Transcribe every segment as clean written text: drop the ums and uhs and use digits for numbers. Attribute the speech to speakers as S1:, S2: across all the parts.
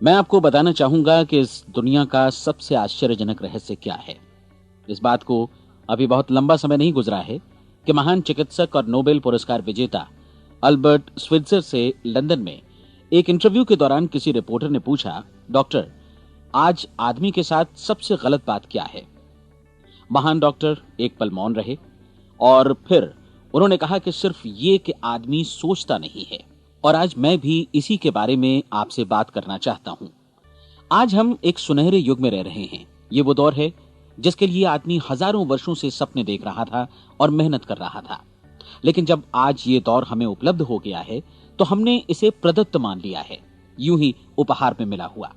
S1: मैं आपको बताना चाहूंगा कि इस दुनिया का सबसे आश्चर्यजनक रहस्य क्या है। इस बात को अभी बहुत लंबा समय नहीं गुजरा है कि महान चिकित्सक और नोबेल पुरस्कार विजेता अल्बर्ट स्विट्जर से लंदन में एक इंटरव्यू के दौरान किसी रिपोर्टर ने पूछा, डॉक्टर, आज आदमी के साथ सबसे गलत बात क्या है। महान डॉक्टर एक पल मौन रहे और फिर उन्होंने कहा कि सिर्फ ये कि आदमी सोचता नहीं है। और आज मैं भी इसी के बारे में आपसे बात करना चाहता हूं। आज हम एक सुनहरे युग में रह रहे हैं। ये वो दौर है जिसके लिए आदमी हजारों वर्षों से सपने देख रहा था और मेहनत कर रहा था। लेकिन जब आज ये दौर हमें उपलब्ध हो गया है तो हमने इसे प्रदत्त मान लिया है, यूं ही उपहार में मिला हुआ।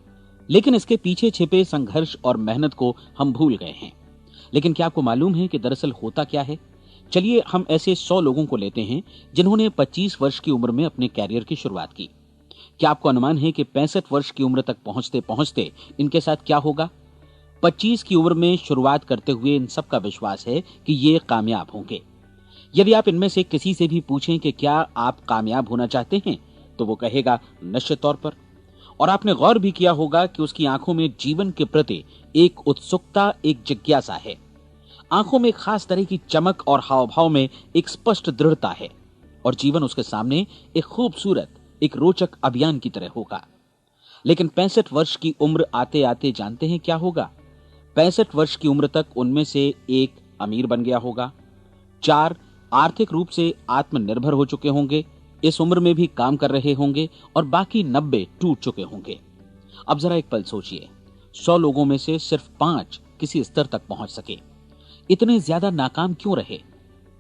S1: लेकिन इसके पीछे छिपे संघर्ष और मेहनत को हम भूल गए हैं। लेकिन क्या आपको मालूम है कि दरअसल होता क्या है? चलिए हम ऐसे 100 लोगों को लेते हैं जिन्होंने 25 वर्ष की उम्र में अपने कैरियर की शुरुआत की। क्या आपको अनुमान है कि 65 वर्ष की उम्र तक पहुंचते पहुंचते इनके साथ क्या होगा? 25 की उम्र में शुरुआत करते हुए इन सबका विश्वास है कि ये कामयाब होंगे। यदि आप इनमें से किसी से भी पूछें कि क्या आप कामयाब होना चाहते हैं, तो वो कहेगा निश्चित तौर पर। और आपने गौर भी किया होगा कि उसकी आंखों में जीवन के प्रति एक उत्सुकता, एक जिज्ञासा है। आंखों में खास तरह की चमक और हाव भाव में एक स्पष्ट दृढ़ता है और जीवन उसके सामने एक खूबसूरत, एक रोचक अभियान की तरह होगा। लेकिन 65 वर्ष की उम्र आते आते जानते हैं क्या होगा? 65 वर्ष की उम्र तक उनमें से एक अमीर बन गया होगा, 4 आर्थिक रूप से आत्मनिर्भर हो चुके होंगे, इस उम्र में भी काम कर रहे होंगे और बाकी 90 टूट चुके होंगे। अब जरा एक पल सोचिए, 100 लोगों में से सिर्फ 5 किसी स्तर तक पहुंच सके। इतने ज्यादा नाकाम क्यों रहे?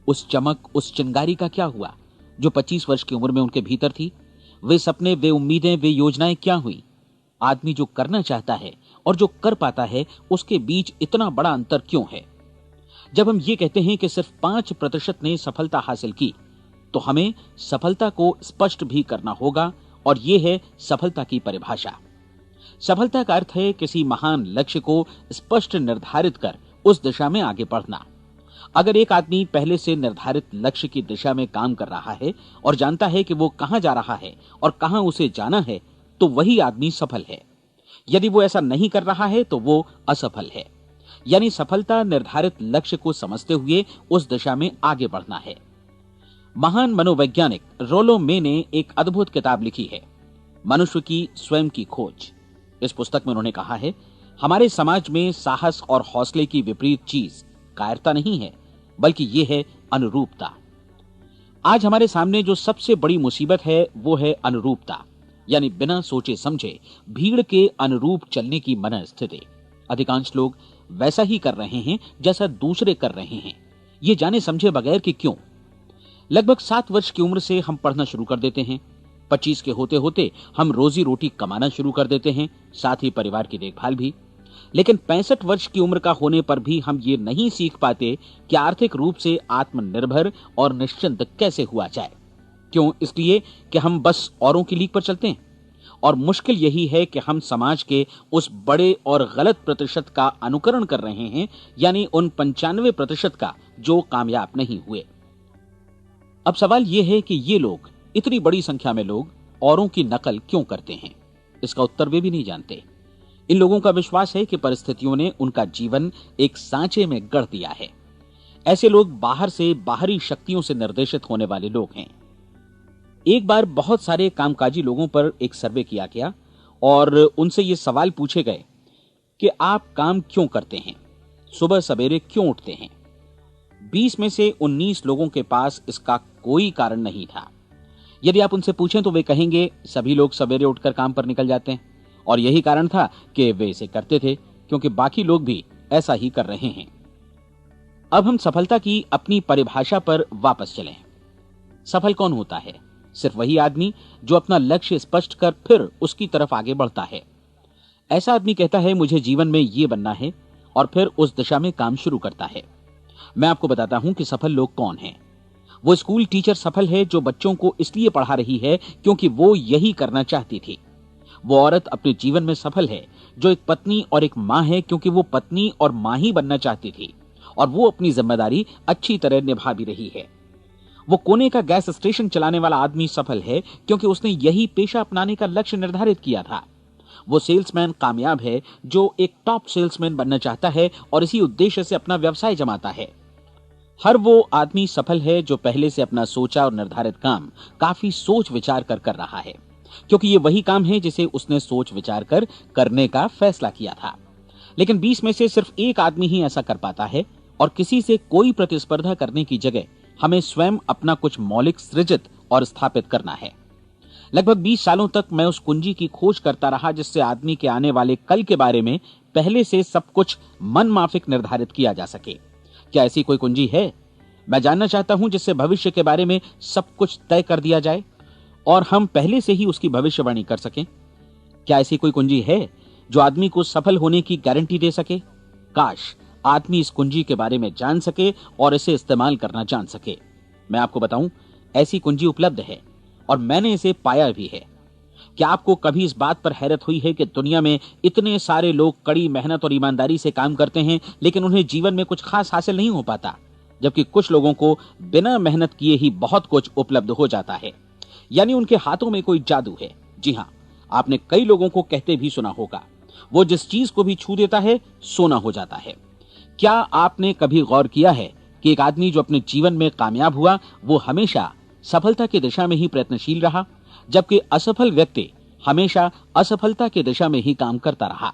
S1: उस चमक, उस चिंगारी का क्या हुआ जो 25 वर्ष की उम्र में उनके भीतर थी? वे सपने, वे उम्मीदें, वे योजनाएं क्या हुई? आदमी जो करना चाहता है और जो कर पाता है, उसके बीच इतना बड़ा अंतर क्यों है? जब हम ये कहते हैं कि सिर्फ 5% ने सफलता हासिल की, तो हमें सफलता को स्पष्ट भी करना होगा और यह है सफलता की परिभाषा। सफलता का अर्थ है किसी महान लक्ष्य को स्पष्ट निर्धारित कर उस दिशा में आगे बढ़ना। अगर एक आदमी पहले से निर्धारित लक्ष्य की दिशा में काम कर रहा है और जानता है कि वो कहां जा रहा है और कहां उसे जाना है, तो वही आदमी सफल है। यदि वो ऐसा नहीं कर रहा है तो वो असफल है। यानी सफलता निर्धारित लक्ष्य को समझते हुए उस दिशा में आगे बढ़ना है। महान मनोवैज्ञानिक रोलो मे ने एक अद्भुत किताब लिखी है, मनुष्य की स्वयं की खोज। इस पुस्तक में उन्होंने कहा है, हमारे समाज में साहस और हौसले की विपरीत चीज कायरता नहीं है, बल्कि यह है अनुरूपता। आज हमारे सामने जो सबसे बड़ी मुसीबत है वो है अनुरूपता, यानी बिना सोचे समझे भीड़ के अनुरूप चलने की मनस्थिति। अधिकांश लोग वैसा ही कर रहे हैं जैसा दूसरे कर रहे हैं, ये जाने समझे बगैर कि क्यों। लगभग 7 वर्ष की उम्र से हम पढ़ना शुरू कर देते हैं। 25 के होते होते हम रोजी रोटी कमाना शुरू कर देते हैं, साथ ही परिवार की देखभाल भी। लेकिन 65 वर्ष की उम्र का होने पर भी हम ये नहीं सीख पाते कि आर्थिक रूप से आत्मनिर्भर और निश्चिंत कैसे हुआ जाए। क्यों? इसलिए कि हम बस औरों की लीक पर चलते हैं। और मुश्किल यही है कि हम समाज के उस बड़े और गलत प्रतिशत का अनुकरण कर रहे हैं, यानी उन 95% का जो कामयाब नहीं हुए। अब सवाल यह है कि ये लोग, इतनी बड़ी संख्या में लोग, औरों की नकल क्यों करते हैं? इसका उत्तर वे भी नहीं जानते। इन लोगों का विश्वास है कि परिस्थितियों ने उनका जीवन एक सांचे में गढ़ दिया है। ऐसे लोग बाहर से, बाहरी शक्तियों से निर्देशित होने वाले लोग हैं। एक बार बहुत सारे कामकाजी लोगों पर एक सर्वे किया गया और उनसे ये सवाल पूछे गए कि आप काम क्यों करते हैं, सुबह सवेरे क्यों उठते हैं? 20 में से 19 लोगों के पास इसका कोई कारण नहीं था। यदि आप उनसे पूछें तो वे कहेंगे सभी लोग सवेरे उठकर काम पर निकल जाते हैं और यही कारण था कि वे इसे करते थे क्योंकि बाकी लोग भी ऐसा ही कर रहे हैं। अब हम सफलता की अपनी परिभाषा पर वापस चलें। सफल कौन होता है? सिर्फ वही आदमी जो अपना लक्ष्य स्पष्ट कर फिर उसकी तरफ आगे बढ़ता है। ऐसा आदमी कहता है मुझे जीवन में ये बनना है और फिर उस दिशा में काम शुरू करता है। मैं आपको बताता हूं कि सफल लोग कौन हैं। वो स्कूल टीचर सफल है जो बच्चों को इसलिए पढ़ा रही है क्योंकि वो यही करना चाहती थी। वो औरत अपने जीवन में सफल है जो एक पत्नी और एक मां है क्योंकि वो पत्नी और मां ही बनना चाहती थी और वो अपनी जिम्मेदारी अच्छी तरह निभा भी रही है। वो कोने का गैस स्टेशन चलाने वाला आदमी सफल है क्योंकि उसने यही पेशा अपनाने का लक्ष्य निर्धारित किया था। वो सेल्समैन कामयाब है जो एक टॉप सेल्समैन बनना चाहता है और इसी उद्देश्य से अपना व्यवसाय जमाता है। हर वो आदमी सफल है जो पहले से अपना सोचा और निर्धारित काम काफी सोच विचार कर रहा है, क्योंकि ये वही काम है जिसे उसने सोच विचार कर करने का फैसला किया था। लेकिन 20 में से सिर्फ एक आदमी ही ऐसा कर पाता है, और किसी से कोई प्रतिस्पर्धा करने की जगह हमें स्वयं अपना कुछ मौलिक सृजित और स्थापित करना है। लगभग 20 सालों तक मैं उस कुंजी की खोज करता रहा जिससे आदमी के आने वाले कल के बारे में पहले से सब कुछ मन माफिक निर्धारित किया जा सके। क्या ऐसी कोई कुंजी है? मैं जानना चाहता हूं जिससे भविष्य के बारे में सब कुछ तय कर दिया जाए और हम पहले से ही उसकी भविष्यवाणी कर सकें। क्या ऐसी कोई कुंजी है जो आदमी को सफल होने की गारंटी दे सके? काश आदमी इस कुंजी के बारे में जान सके और इसे इस्तेमाल करना जान सके। मैं आपको बताऊं, ऐसी कुंजी उपलब्ध है और मैंने इसे पाया भी है। क्या आपको कभी इस बात पर हैरत हुई है कि दुनिया में इतने सारे लोग कड़ी मेहनत और ईमानदारी से काम करते हैं, लेकिन उन्हें जीवन में कुछ खास हासिल नहीं हो पाता, जबकि कुछ लोगों को बिना मेहनत किए ही बहुत कुछ उपलब्ध हो जाता है। यानी उनके हाथों में कोई जादू है। जी हां, आपने कई लोगों को कहते भी सुना होगा, वो जिस चीज को भी छू देता है सोना हो जाता है। क्या आपने कभी गौर किया है कि एक आदमी जो अपने जीवन में कामयाब हुआ वो हमेशा सफलता की दिशा में ही प्रयत्नशील रहा, जबकि असफल व्यक्ति हमेशा असफलता की दिशा में ही काम करता रहा?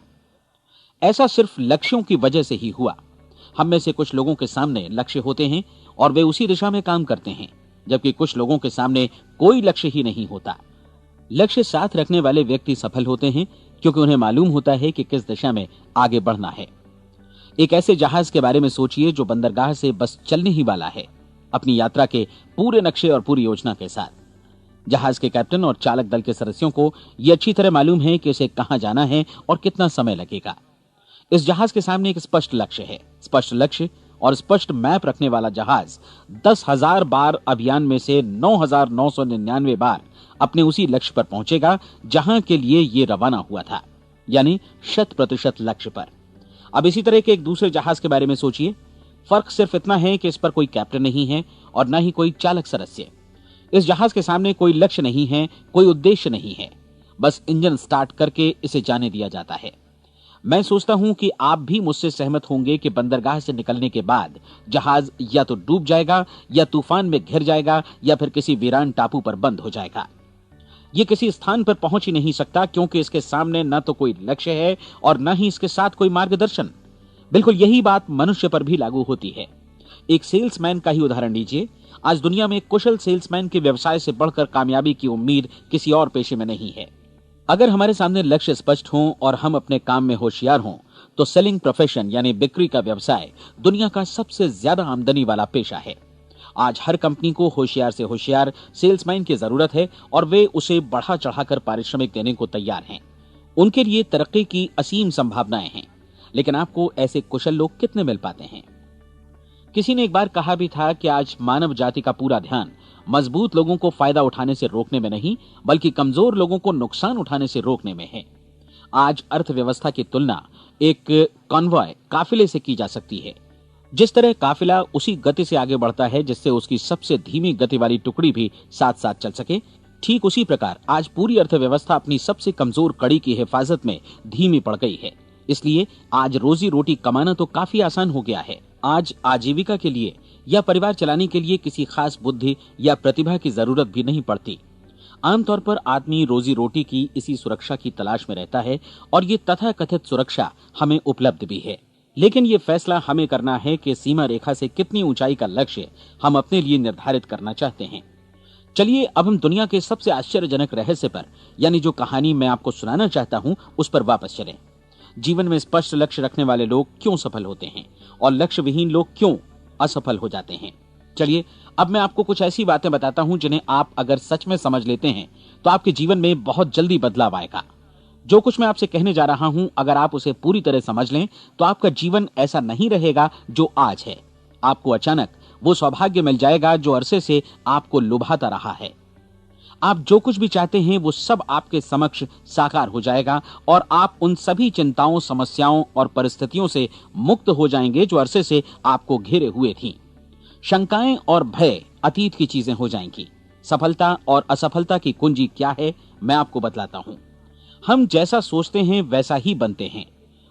S1: ऐसा सिर्फ लक्ष्यों की वजह से ही हुआ। हम में से कुछ लोगों के सामने लक्ष्य होते हैं और वे उसी दिशा में काम करते हैं, जबकि कुछ लोगों के सामने कोई लक्ष्य ही नहीं होता। लक्ष्य साथ रखने वाले व्यक्ति सफल होते हैं क्योंकि उन्हें मालूम होता है कि किस दिशा में आगे बढ़ना है। एक ऐसे जहाज के बारे में सोचिए जो बंदरगाह से बस चलने ही वाला है, अपनी यात्रा के पूरे नक्शे और पूरी योजना के साथ। जहाज के कैप्टन और चालक दल के सदस्यों को यह अच्छी तरह मालूम है कि उसे कहां जाना है और कितना समय लगेगा। इस जहाज के सामने एक स्पष्ट लक्ष्य है। स्पष्ट लक्ष्य और स्पष्ट मैप रखने वाला जहाज 10,000 बार अभियान में से 9,999 बार अपने उसी लक्ष्य पर पहुंचेगा जहां के लिए ये रवाना हुआ था, यानी 100% लक्ष्य पर। अब इसी तरह के एक दूसरे जहाज के बारे में सोचिए। फर्क सिर्फ इतना है कि इस पर कोई कैप्टन नहीं है और न ही कोई चालक सदस्य। इस जहाज के सामने कोई लक्ष्य नहीं है, कोई उद्देश्य नहीं है, बस इंजन स्टार्ट करके इसे जाने दिया जाता है। मैं सोचता हूं कि आप भी मुझसे सहमत होंगे कि बंदरगाह से निकलने के बाद जहाज या तो डूब जाएगा या तूफान में घिर जाएगा या फिर किसी वीरान टापू पर बंद हो जाएगा। ये किसी स्थान पर पहुंच ही नहीं सकता क्योंकि इसके सामने न तो कोई लक्ष्य है और न ही इसके साथ कोई मार्गदर्शन। बिल्कुल यही बात मनुष्य पर भी लागू होती है। एक सेल्समैन का ही उदाहरण लीजिए। आज दुनिया में कुशल सेल्समैन के व्यवसाय से बढ़कर कामयाबी की उम्मीद किसी और पेशे में नहीं है। अगर हमारे सामने लक्ष्य स्पष्ट हों और हम अपने काम में होशियार हों तो सेलिंग प्रोफेशन यानी बिक्री का व्यवसाय दुनिया का सबसे ज्यादा आमदनी वाला पेशा है। आज हर कंपनी को होशियार से होशियार सेल्समैन की जरूरत है और वे उसे बढ़ा चढ़ाकर पारिश्रमिक देने को तैयार हैं। उनके लिए तरक्की की असीम संभावनाएं हैं, लेकिन आपको ऐसे कुशल लोग कितने मिल पाते हैं? किसी ने एक बार कहा भी था कि आज मानव जाति का पूरा ध्यान मजबूत लोगों को फायदा उठाने से रोकने में नहीं, बल्कि कमजोर लोगों को नुकसान उठाने से रोकने में है। आज अर्थव्यवस्था की तुलना एक कॉन्वॉय काफिले से की जा सकती है। जिस तरह काफिला उसी गति से आगे बढ़ता है जिससे उसकी सबसे धीमी गति वाली टुकड़ी भी साथ साथ चल सके, ठीक उसी प्रकार आज पूरी अर्थव्यवस्था अपनी सबसे कमजोर कड़ी की हिफाजत में धीमी पड़ गई है। इसलिए आज रोजी रोटी कमाना तो काफी आसान हो गया है। आज आजीविका के लिए या परिवार चलाने के लिए किसी खास बुद्धि या प्रतिभा की जरूरत भी नहीं पड़ती। आमतौर पर आदमी रोजी रोटी की इसी सुरक्षा की तलाश में रहता है और ये तथाकथित सुरक्षा हमें उपलब्ध भी है। लेकिन ये फैसला हमें करना है कि सीमा रेखा से कितनी ऊंचाई का लक्ष्य हम अपने लिए निर्धारित करना चाहते हैं। चलिए अब हम दुनिया के सबसे आश्चर्यजनक रहस्य पर, यानी जो कहानी मैं आपको सुनाना चाहता हूं, उस पर वापस चलें। जीवन में स्पष्ट लक्ष्य रखने वाले लोग क्यों सफल होते हैं और लक्ष्य विहीन लोग क्यों असफल हो जाते हैं? चलिए अब मैं आपको कुछ ऐसी बातें बताता हूं जिन्हें आप अगर सच में समझ लेते हैं तो आपके जीवन में बहुत जल्दी बदलाव आएगा। जो कुछ मैं आपसे कहने जा रहा हूं, अगर आप उसे पूरी तरह समझ लें तो आपका जीवन ऐसा नहीं रहेगा जो आज है। आपको अचानक वो सौभाग्य मिल जाएगा जो अरसे से आपको लुभाता रहा है। आप जो कुछ भी चाहते हैं वो सब आपके समक्ष साकार हो जाएगा और आप उन सभी चिंताओं, समस्याओं और परिस्थितियों से मुक्त हो जाएंगे जो अरसे से आपको घेरे हुए थीं। शंकाएं और भय अतीत की चीजें हो जाएंगी। सफलता और असफलता की कुंजी क्या है, मैं आपको बतलाता हूं। हम जैसा सोचते हैं वैसा ही बनते हैं।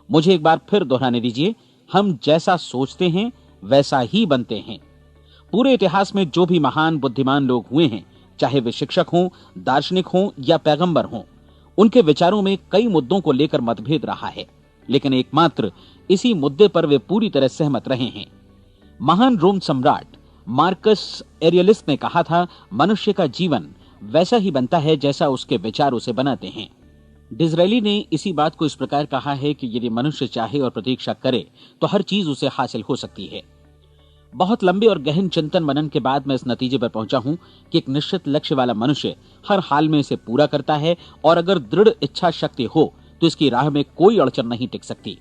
S1: मुझे एक बार फिर दोहराने दीजिए, हम जैसा सोचते हैं वैसा ही बनते हैं। पूरे इतिहास में जो भी महान बुद्धिमान लोग हुए हैं, चाहे वे शिक्षक हों, दार्शनिक हों या पैगंबर हों, उनके विचारों में कई मुद्दों को लेकर मतभेद रहा है, लेकिन एकमात्र इसी मुद्दे पर वे पूरी तरह सहमत रहे हैं। महान रोम सम्राट मार्कस एरियलिस ने कहा था, मनुष्य का जीवन वैसा ही बनता है जैसा उसके विचार उसे बनाते हैं। डिज़रायली ने इसी बात को इस प्रकार कहा है कि यदि मनुष्य चाहे और प्रतीक्षा करे तो हर चीज उसे हासिल हो सकती है। बहुत लंबे और गहन चिंतन मनन के बाद मैं इस नतीजे पर पहुंचा हूं कि एक निश्चित लक्ष्य वाला मनुष्य हर हाल में इसे पूरा करता है, और अगर दृढ़ इच्छा शक्ति हो तो इसकी राह में कोई अड़चन नहीं टिक सकती।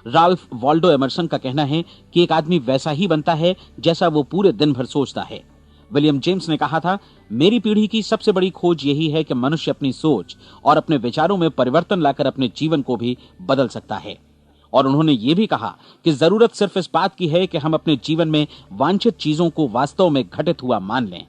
S1: राल्फ वॉल्डो एमर्सन का कहना है कि एक आदमी वैसा ही बनता है जैसा वो पूरे दिन भर सोचता है। विलियम जेम्स ने कहा था, मेरी पीढ़ी की सबसे बड़ी खोज यही है कि मनुष्य अपनी सोच और अपने विचारों में परिवर्तन लाकर अपने जीवन को भी बदल सकता है। और उन्होंने ये भी कहा कि जरूरत सिर्फ इस बात की है कि हम अपने जीवन में वांछित चीजों को वास्तव में घटित हुआ मान लें।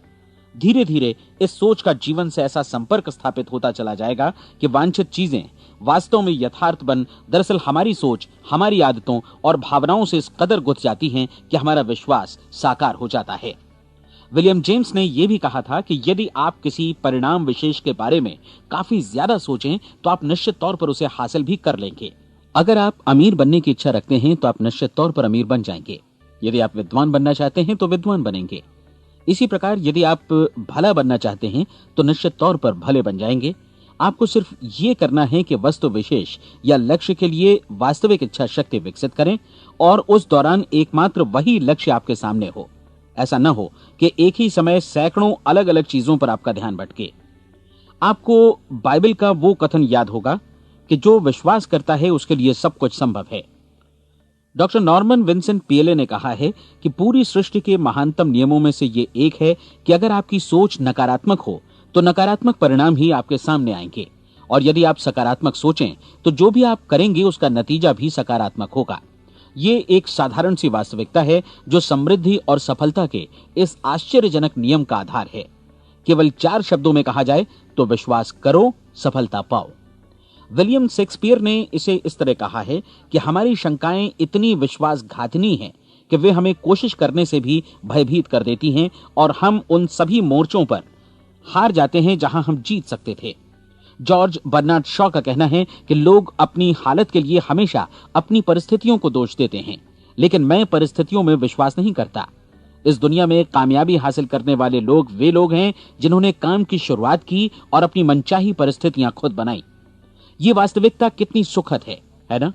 S1: धीरे धीरे इस सोच का जीवन से ऐसा संपर्क स्थापित होता चला जाएगा कि वांछित चीजें वास्तव में यथार्थ बन दरअसल हमारी सोच, हमारी आदतों और भावनाओं से इस कदर गुथ जाती हैं कि हमारा विश्वास साकार हो जाता है। विलियम जेम्स ने यह भी कहा था कि यदि आप किसी परिणाम विशेष के बारे में काफी ज्यादा सोचें तो आप निश्चित तौर पर उसे हासिल भी कर लेंगे। अगर आप अमीर बनने की इच्छा रखते हैं तो आप निश्चित तौर पर अमीर बन जाएंगे। यदि आप विद्वान बनना चाहते हैं तो विद्वान बनेंगे। इसी प्रकार यदि आप भला बनना चाहते हैं तो निश्चित तौर पर भले बन जाएंगे। आपको सिर्फ ये करना है कि वस्तु विशेष या लक्ष्य के लिए वास्तविक इच्छा शक्ति विकसित करें और उस दौरान एकमात्र वही लक्ष्य आपके सामने हो। ऐसा न हो कि एक ही समय सैकड़ों अलग अलग चीजों पर आपका ध्यान भटके। आपको बाइबल का वो कथन याद होगा कि जो विश्वास करता है उसके लिए सब कुछ संभव है। डॉक्टर नॉर्मन विंसेंट पीएले ने कहा है कि पूरी सृष्टि के महानतम नियमों में से ये एक है कि अगर आपकी सोच नकारात्मक हो तो नकारात्मक परिणाम ही आपके सामने आएंगे, और यदि आप सकारात्मक सोचें तो जो भी आप करेंगे उसका नतीजा भी सकारात्मक होगा। ये एक साधारण सी वास्तविकता है जो समृद्धि और सफलता के इस आश्चर्यजनक नियम का आधार है। केवल 4 शब्दों में कहा जाए तो विश्वास करो, सफलता पाओ। विलियम शेक्सपियर ने इसे इस तरह कहा है कि हमारी शंकाएं इतनी विश्वासघातिनी हैं कि वे हमें कोशिश करने से भी भयभीत कर देती हैं, और हम उन सभी मोर्चों पर हार जाते हैं जहां हम जीत सकते थे। जॉर्ज बर्नार्ड शॉ का कहना है कि लोग अपनी हालत के लिए हमेशा अपनी परिस्थितियों को दोष देते हैं, लेकिन मैं परिस्थितियों में विश्वास नहीं करता। इस दुनिया में कामयाबी हासिल करने वाले लोग वे लोग हैं जिन्होंने काम की शुरुआत की और अपनी मनचाही परिस्थितियां खुद बनाई। ये वास्तविकता कितनी सुखद है ना?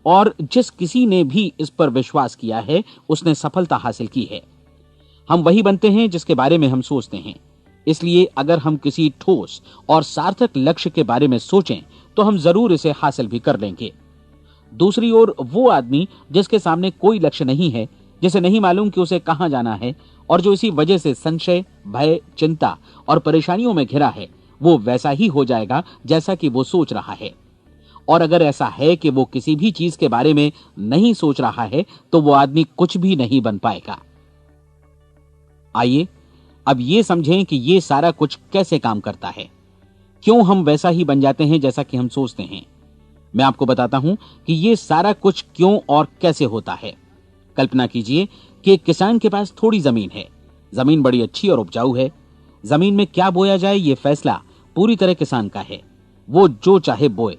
S1: और जिस किसी ने भी इस पर विश्वास किया है उसने सफलता हासिल की है। हम वही बनते हैं जिसके बारे में हम सोचते हैं। इसलिए अगर हम किसी ठोस और सार्थक लक्ष्य के बारे में सोचें तो हम जरूर इसे हासिल भी कर लेंगे। दूसरी ओर वो आदमी जिसके सामने कोई लक्ष्य नहीं है, जिसे नहीं मालूम कि उसे कहां जाना है, और जो इसी वजह से संशय, भय, चिंता और परेशानियों में घिरा है, वो वैसा ही हो जाएगा जैसा कि वो सोच रहा है। और अगर ऐसा है कि वो किसी भी चीज के बारे में नहीं सोच रहा है तो वो आदमी कुछ भी नहीं बन पाएगा। आइए अब ये समझें कि ये सारा कुछ कैसे काम करता है, क्यों हम वैसा ही बन जाते हैं जैसा कि हम सोचते हैं। मैं आपको बताता हूं कि ये सारा कुछ क्यों और कैसे होता है। कल्पना कीजिए कि एक किसान के पास थोड़ी जमीन है। जमीन बड़ी अच्छी और उपजाऊ है। जमीन में क्या बोया जाए ये फैसला पूरी तरह किसान का है। वो जो चाहे बोए,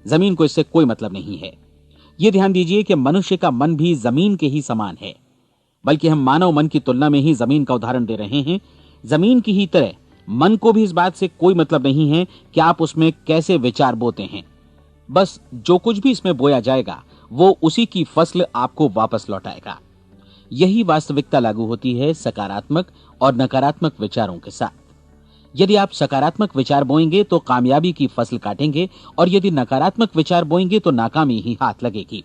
S1: जमीन को इससे कोई मतलब नहीं है। ये ध्यान दीजिए कि मनुष्य का मन भी जमीन के ही समान है, बल्कि हम मानव मन की तुलना में ही जमीन का उदाहरण दे रहे हैं। जमीन की ही तरह मन को भी इस बात से कोई मतलब नहीं है कि आप उसमें कैसे विचार बोते हैं। बस जो कुछ भी इसमें बोया जाएगा वो उसी की फसल आपको वापस लौटाएगा। यही वास्तविकता लागू होती है सकारात्मक और नकारात्मक विचारों के साथ। यदि आप सकारात्मक विचार बोएंगे तो कामयाबी की फसल काटेंगे, और यदि नकारात्मक विचार बोएंगे तो नाकामी ही हाथ लगेगी।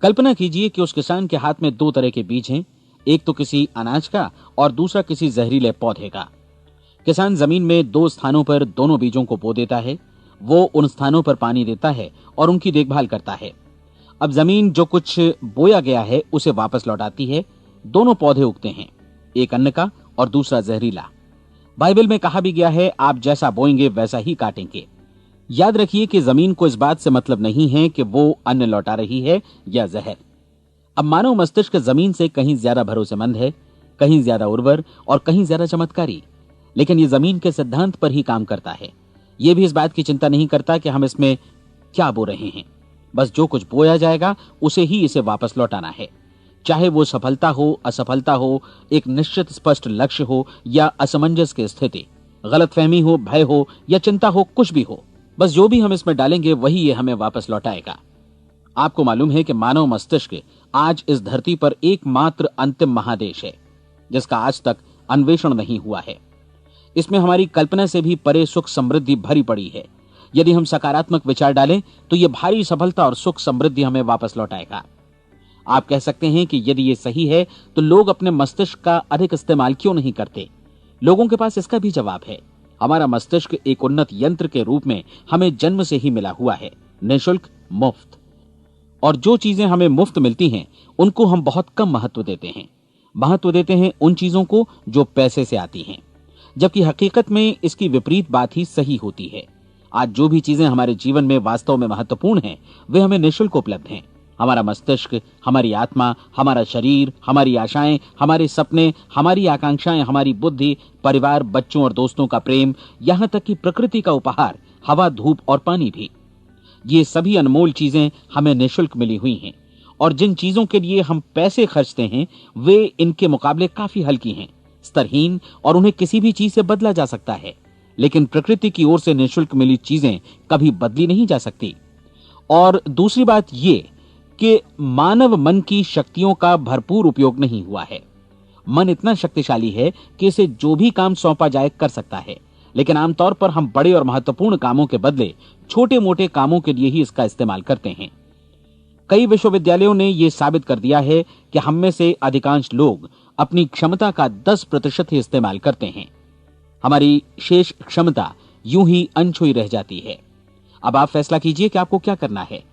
S1: कल्पना कीजिए कि उस किसान के हाथ में 2 तरह के बीज हैं, एक तो किसी अनाज का और दूसरा किसी जहरीले पौधे का। किसान जमीन में 2 स्थानों पर दोनों बीजों को बो देता है। वो उन स्थानों पर पानी देता है और उनकी देखभाल करता है। अब जमीन जो कुछ बोया गया है उसे वापस लौटाती है। दोनों पौधे उगते हैं, एक अन्न का और दूसरा जहरीला। बाइबल में कहा भी गया है, आप जैसा बोएंगे वैसा ही काटेंगे। याद रखिए कि जमीन को इस बात से मतलब नहीं है कि वो अन्न लौटा रही है या जहर। अब मानव मस्तिष्क जमीन से कहीं ज्यादा भरोसेमंद है, कहीं ज्यादा उर्वर और कहीं ज्यादा चमत्कारी, लेकिन ये जमीन के सिद्धांत पर ही काम करता है। ये भी इस बात की चिंता नहीं करता कि हम इसमें क्या बो रहे हैं। बस जो कुछ बोया जाएगा उसे ही इसे वापस लौटाना है, चाहे वो सफलता हो, असफलता हो, एक निश्चित स्पष्ट लक्ष्य हो या असमंजस की स्थिति, गलतफहमी हो, भय हो या चिंता हो, कुछ भी हो। बस जो भी हम इसमें डालेंगे वही ये हमें वापस लौटाएगा। आपको मालूम है कि मानव मस्तिष्क आज इस धरती पर एकमात्र अंतिम महादेश है जिसका आज तक अन्वेषण नहीं हुआ है। इसमें हमारी कल्पना से भी परे सुख समृद्धि भरी पड़ी है। यदि हम सकारात्मक विचार डालें तो यह भारी सफलता और सुख समृद्धि हमें वापस लौटाएगा। आप कह सकते हैं कि यदि ये सही है तो लोग अपने मस्तिष्क का अधिक इस्तेमाल क्यों नहीं करते? लोगों के पास इसका भी जवाब है। हमारा मस्तिष्क एक उन्नत यंत्र के रूप में हमें जन्म से ही मिला हुआ है, निःशुल्क, मुफ्त। और जो चीजें हमें मुफ्त मिलती हैं उनको हम बहुत कम महत्व देते हैं। महत्व देते हैं उन चीजों को जो पैसे से आती हैं, जबकि हकीकत में इसकी विपरीत बात ही सही होती है। आज जो भी चीजें हमारे जीवन में वास्तव में महत्वपूर्ण हैं वे हमें निःशुल्क उपलब्ध हैं। हमारा मस्तिष्क, हमारी आत्मा, हमारा शरीर, हमारी आशाएं, हमारे सपने, हमारी आकांक्षाएं, हमारी बुद्धि, परिवार, बच्चों और दोस्तों का प्रेम, यहां तक कि प्रकृति का उपहार, हवा, धूप और पानी भी, ये सभी अनमोल चीजें हमें निःशुल्क मिली हुई हैं। और जिन चीजों के लिए हम पैसे खर्चते हैं वे इनके मुकाबले काफी हल्की हैं, स्तरहीन, और उन्हें किसी भी चीज से बदला जा सकता है। लेकिन प्रकृति की ओर से निःशुल्क मिली चीजें कभी बदली नहीं जा सकती। और दूसरी बात ये कि मानव मन की शक्तियों का भरपूर उपयोग नहीं हुआ है। मन इतना शक्तिशाली है कि इसे जो भी काम सौंपा जाए कर सकता है, लेकिन आमतौर पर हम बड़े और महत्वपूर्ण कामों के बदले छोटे मोटे कामों के लिए ही इसका इस्तेमाल करते हैं। कई विश्वविद्यालयों ने यह साबित कर दिया है कि हम में से अधिकांश लोग अपनी क्षमता का 10% ही इस्तेमाल करते हैं। हमारी शेष क्षमता यूं ही अनछुई रह जाती है। अब आप फैसला कीजिए कि आपको क्या करना है।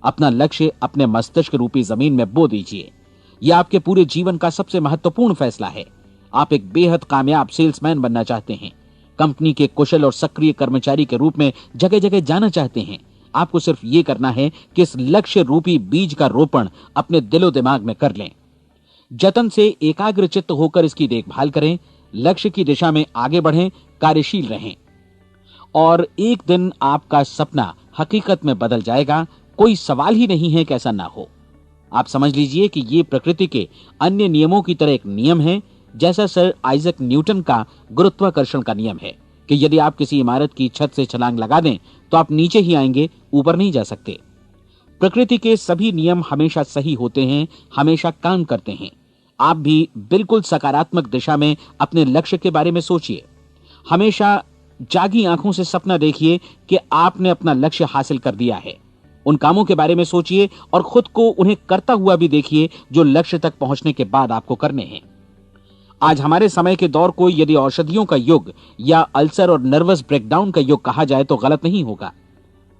S1: अपना लक्ष्य अपने मस्तिष्क रूपी जमीन में बो दीजिए। यह आपके पूरे जीवन का सबसे महत्वपूर्ण फैसला है। आप एक बेहद कामयाब सेल्समैन बनना चाहते हैं, कंपनी के कुशल और सक्रिय कर्मचारी के रूप में जगह जगह जाना चाहते हैं। आपको सिर्फ ये करना है कि इस लक्ष्य रूपी बीज का रोपण अपने दिलो दिमाग में कर लें। जतन से एकाग्रचित्त होकर इसकी देखभाल करें, लक्ष्य की दिशा में आगे बढ़ें, कार्यशील रहें, और एक दिन आपका सपना हकीकत में बदल जाएगा। कोई सवाल ही नहीं है कि ऐसा ना हो। आप समझ लीजिए कि ये प्रकृति के अन्य नियमों की तरह एक नियम है, जैसा सर आइजैक न्यूटन का गुरुत्वाकर्षण का नियम है कि यदि आप किसी इमारत की छत से छलांग लगा दें तो आप नीचे ही आएंगे, ऊपर नहीं जा सकते। प्रकृति के सभी नियम हमेशा सही होते हैं, हमेशा काम करते हैं। आप भी बिल्कुल सकारात्मक दिशा में अपने लक्ष्य के बारे में सोचिए। हमेशा जागी आंखों से सपना देखिए कि आपने अपना लक्ष्य हासिल कर दिया है। उन कामों के बारे में सोचिए और खुद को उन्हें करता हुआ भी देखिए जो लक्ष्य तक पहुंचने के बाद आपको करने हैं। आज हमारे समय के दौर को यदि औषधियों का युग या अल्सर और नर्वस ब्रेकडाउन का युग कहा जाए तो गलत नहीं होगा।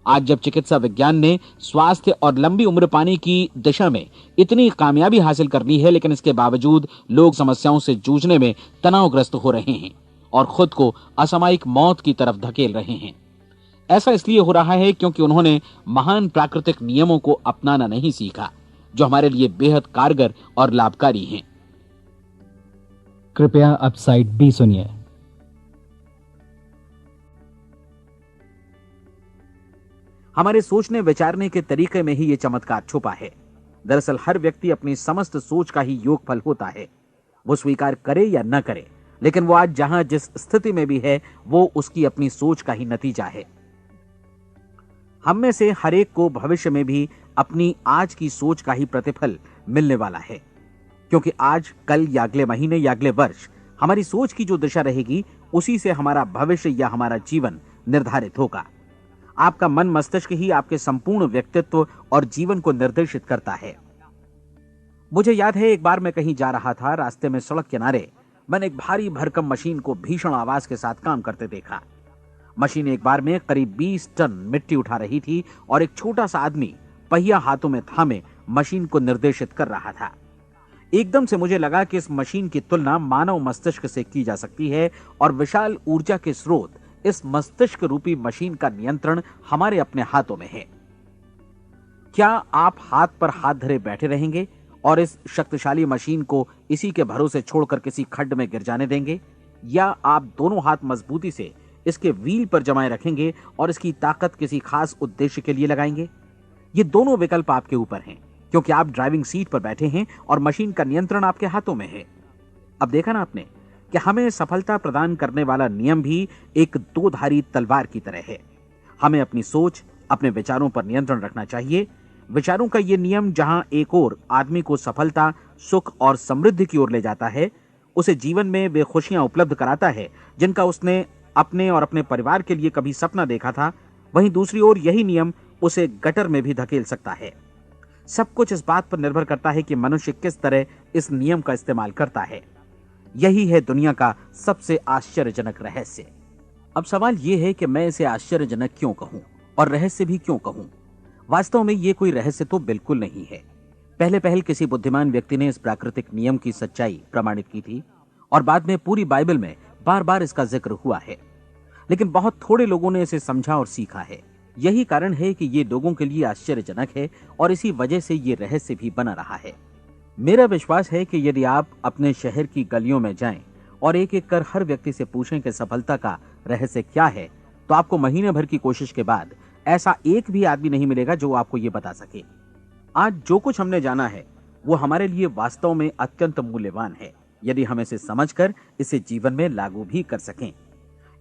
S1: आज जब चिकित्सा विज्ञान ने स्वास्थ्य और लंबी उम्र पाने की दिशा में इतनी कामयाबी हासिल कर ली है, लेकिन इसके बावजूद लोग समस्याओं से जूझने में तनावग्रस्त हो रहे हैं और खुद को असामयिक मौत की तरफ धकेल रहे हैं। ऐसा इसलिए हो रहा है क्योंकि उन्होंने महान प्राकृतिक नियमों को अपनाना नहीं सीखा, जो हमारे लिए बेहद कारगर और लाभकारी हैं।
S2: कृपया अब साइड बी सुनिए।
S1: हमारे सोचने विचारने के तरीके में ही ये चमत्कार छुपा है। दरअसल हर व्यक्ति अपनी समस्त सोच का ही योगफल होता है। वो स्वीकार करे या न करे, लेकिन वो आज जहां जिस स्थिति में भी है वो उसकी अपनी सोच का ही नतीजा है। हम में से हर एक को भविष्य में भी अपनी आज की सोच का ही प्रतिफल मिलने वाला है, क्योंकि आज, कल या अगले महीने या अगले वर्ष हमारी सोच की जो दिशा रहेगी उसी से हमारा भविष्य या हमारा जीवन निर्धारित होगा। आपका मन मस्तिष्क ही आपके संपूर्ण व्यक्तित्व और जीवन को निर्देशित करता है। मुझे याद है एक बार मैं कहीं जा रहा था, रास्ते में सड़क किनारे मैंने एक भारी भरकम मशीन को भीषण आवाज के साथ काम करते देखा। मशीन एक बार में करीब 20 टन मिट्टी उठा रही थी और एक छोटा सा आदमी पहिया हाथों में थामे मशीन को निर्देशित कर रहा था। एकदम से मुझे लगा कि इस मशीन की तुलना मानव मस्तिष्क से की जा सकती है और विशाल ऊर्जा के स्रोत इस मस्तिष्क रूपी मशीन का नियंत्रण हमारे अपने हाथों में है। क्या आप हाथ पर हाथ धरे बैठे रहेंगे और इस शक्तिशाली मशीन को इसी के भरोसे छोड़कर किसी खड्ड में गिर जाने देंगे, या आप दोनों हाथ मजबूती से इसके व्हील पर जमाए रखेंगे और इसकी ताकत किसी खास उद्देश्य के लिए लगाएंगे? ये दोनों विकल्प आपके ऊपर हैं, क्योंकि आप ड्राइविंग सीट पर बैठे हैं और मशीन का नियंत्रण आपके हाथों में है। अब देखा ना आपने कि हमें सफलता प्रदान करने वाला नियम भी एक दो धारी तलवार की तरह है। हमें अपनी सोच, अपने विचारों पर नियंत्रण रखना चाहिए। विचारों का ये नियम जहां एक ओर आदमी को सफलता, सुख और समृद्धि की ओर ले जाता है, उसे जीवन में वे खुशियां उपलब्ध कराता है जिनका उसने अपने और अपने परिवार के लिए कभी सपना देखा था, वहीं दूसरी ओर यही नियम उसे गटर में भी धकेल सकता है। सब कुछ इस बात पर निर्भर करता है कि मनुष्य किस तरह इस नियम का इस्तेमाल करता है। यही है दुनिया का सबसे आश्चर्यजनक रहस्य। अब सवाल यह है कि मैं इसे आश्चर्यजनक क्यों कहूं और रहस्य भी क्यों कहूं? वास्तव में यह कोई रहस्य तो बिल्कुल नहीं है। पहले पहल किसी बुद्धिमान व्यक्ति ने इस प्राकृतिक नियम की सच्चाई प्रमाणित की थी और बाद में पूरी बाइबल में बार बार इसका जिक्र हुआ है, लेकिन बहुत थोड़े लोगों ने इसे समझा और सीखा है। यही कारण है कि ये लोगों के लिए आश्चर्यजनक है और इसी वजह से ये रहस्य भी बना रहा है। मेरा विश्वास है कि यदि आप अपने शहर की गलियों में जाएं और एक एक कर हर व्यक्ति से पूछें कि सफलता का रहस्य क्या है, तो आपको महीने भर की कोशिश के बाद ऐसा एक भी आदमी नहीं मिलेगा जो आपको ये बता सके। आज जो कुछ हमने जाना है वो हमारे लिए वास्तव में अत्यंत मूल्यवान है, यदि हम इसे समझकर इसे जीवन में लागू भी कर सकें।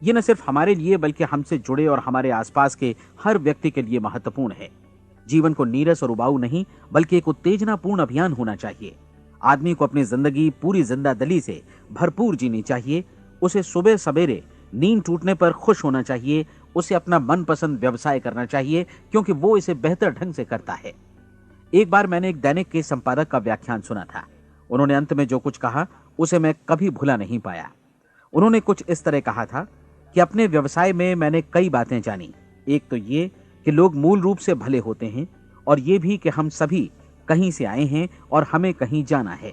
S1: ये न सिर्फ हमारे लिए बल्कि हमसे जुड़े और हमारे आसपास के हर व्यक्ति के लिए महत्वपूर्ण है। जीवन को नीरस और उबाऊ नहीं बल्कि एक उत्तेजनापूर्ण अभियान होना चाहिए। आदमी को अपनी जिंदगी पूरी जिंदादिली से भरपूर जीनी चाहिए। उसे सुबह सवेरे नींद टूटने पर खुश होना चाहिए। उसे अपना मनपसंद व्यवसाय करना चाहिए, क्योंकि वो इसे बेहतर ढंग से करता है। एक बार मैंने एक दैनिक के संपादक का व्याख्यान सुना था। उन्होंने अंत में जो कुछ कहा उसे मैं कभी भुला नहीं पाया। उन्होंने कुछ इस तरह कहा था कि अपने व्यवसाय में मैंने कई बातें जानी। एक तो ये कि लोग मूल रूप से भले होते हैं, और ये भी कि हम सभी कहीं से आए हैं और हमें कहीं जाना है।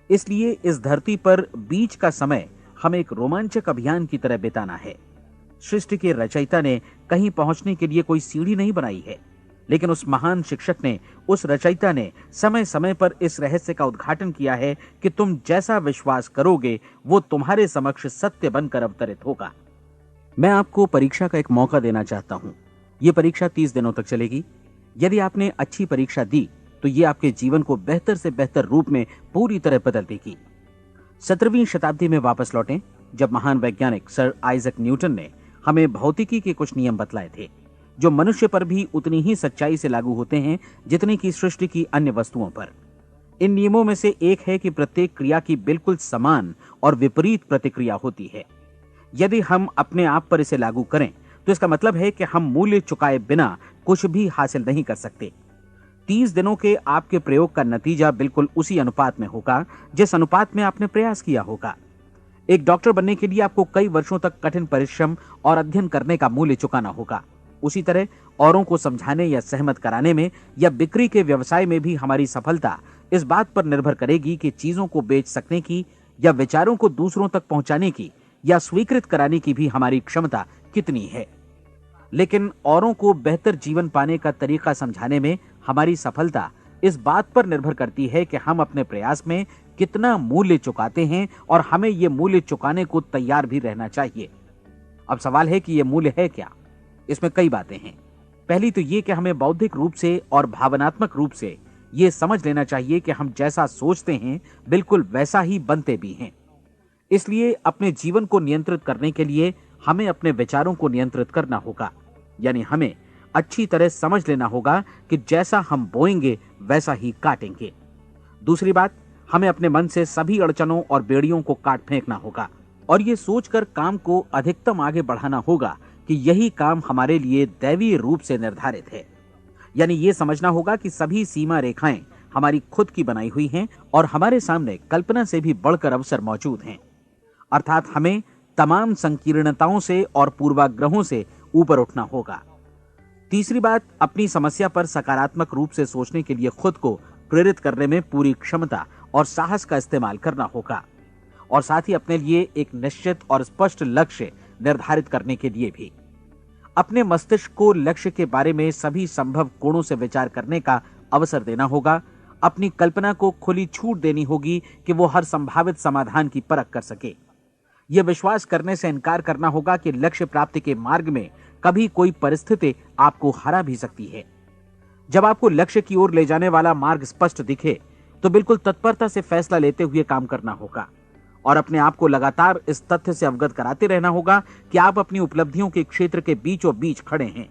S1: इसलिए इस धरती पर बीच का समय हमें एक रोमांचक अभियान की तरह बिताना है। सृष्टि के रचयिता ने कहीं पहुंचने के लिए कोई सीढ़ी नहीं बनाई है, लेकिन उस महान शिक्षक ने, उस रचयिता ने समय समय पर इस रहस्य का उद्घाटन किया है कि तुम जैसा विश्वास करोगे वो तुम्हारे समक्ष सत्य बनकर अवतरित होगा। मैं आपको परीक्षा का एक मौका देना चाहता हूं। यह परीक्षा 30 दिनों तक चलेगी। यदि आपने अच्छी परीक्षा दी तो ये आपके जीवन को बेहतर से बेहतर रूप में पूरी तरह बदल देगी। 17वीं शताब्दी में वापस लौटें, जब महान वैज्ञानिक सर आइजक न्यूटन ने हमें भौतिकी के कुछ नियम बतलाए थे, जो मनुष्य पर भी उतनी ही सच्चाई से लागू होते हैं जितनी की सृष्टि की अन्य वस्तुओं पर। इन नियमों में से एक है कि प्रत्येक क्रिया की बिल्कुल समान और विपरीत प्रतिक्रिया होती है। यदि हम अपने आप पर इसे लागू करें तो इसका मतलब है कि हम मूल्य चुकाए बिना कुछ भी हासिल नहीं कर सकते। 30 दिनों के आपके प्रयोग का नतीजा बिल्कुल उसी अनुपात में होगा जिस अनुपात में आपने प्रयास किया होगा। एक डॉक्टर बनने के लिए आपको कई वर्षों तक कठिन परिश्रम और अध्ययन करने का मूल्य चुकाना होगा। उसी तरह औरों को समझाने या सहमत कराने में या बिक्री के व्यवसाय में भी हमारी सफलता इस बात पर निर्भर करेगी कि चीजों को बेच सकने की या विचारों को दूसरों तक पहुंचाने की या स्वीकृत कराने की भी हमारी क्षमता कितनी है। लेकिन औरों को बेहतर जीवन पाने का तरीका समझाने में हमारी सफलता इस बात पर निर्भर करती है कि हम अपने प्रयास में कितना मूल्य चुकाते हैं, और हमें यह मूल्य चुकाने को तैयार भी रहना चाहिए। अब सवाल है कि यह मूल्य है क्या? इसमें कई बातें हैं। पहली तो यह कि हमें बौद्धिक रूप से और भावनात्मक रूप से यह समझ लेना चाहिए कि हम जैसा सोचते हैं बिल्कुल वैसा ही बनते भी हैं। इसलिए अपने जीवन को नियंत्रित करने के लिए हमें अपने विचारों को नियंत्रित करना होगा। यानी हमें अच्छी तरह समझ लेना होगा कि जैसा हम बोएंगे वैसा ही काटेंगे। दूसरी बात, हमें अपने मन से सभी अड़चनों और बेड़ियों को काट फेंकना होगा और ये सोचकर काम को अधिकतम आगे बढ़ाना होगा कि यही काम हमारे लिए दैवीय रूप से निर्धारित है। यानी ये समझना होगा कि सभी सीमा रेखाएं हमारी खुद की बनाई हुई हैं और हमारे सामने कल्पना से भी बढ़कर अवसर मौजूद हैं। अर्थात हमें तमाम संकीर्णताओं से और पूर्वाग्रहों से ऊपर उठना होगा। तीसरी बात, अपनी समस्या पर सकारात्मक रूप से सोचने के लिए खुद को प्रेरित करने में पूरी क्षमता और साहस का इस्तेमाल करना होगा, और साथ ही अपने लिए एक निश्चित और स्पष्ट लक्ष्य निर्धारित करने के लिए भी। अपने मस्तिष्क को लक्ष्य के बारे में सभी संभव कोणों से विचार करने का अवसर देना होगा। अपनी कल्पना को खुली छूट देनी होगी कि वो हर संभावित समाधान की परख कर सके। यह विश्वास करने से इनकार करना होगा कि लक्ष्य प्राप्ति के मार्ग में कभी कोई परिस्थिति आपको हरा भी सकती है। जब आपको लक्ष्य की ओर ले जाने वाला मार्ग स्पष्ट दिखे तो बिल्कुल तत्परता से फैसला लेते हुए काम करना होगा और अपने आप को लगातार इस तथ्य से अवगत कराते रहना होगा कि आप अपनी उपलब्धियों के क्षेत्र के बीचों बीच खड़े हैं।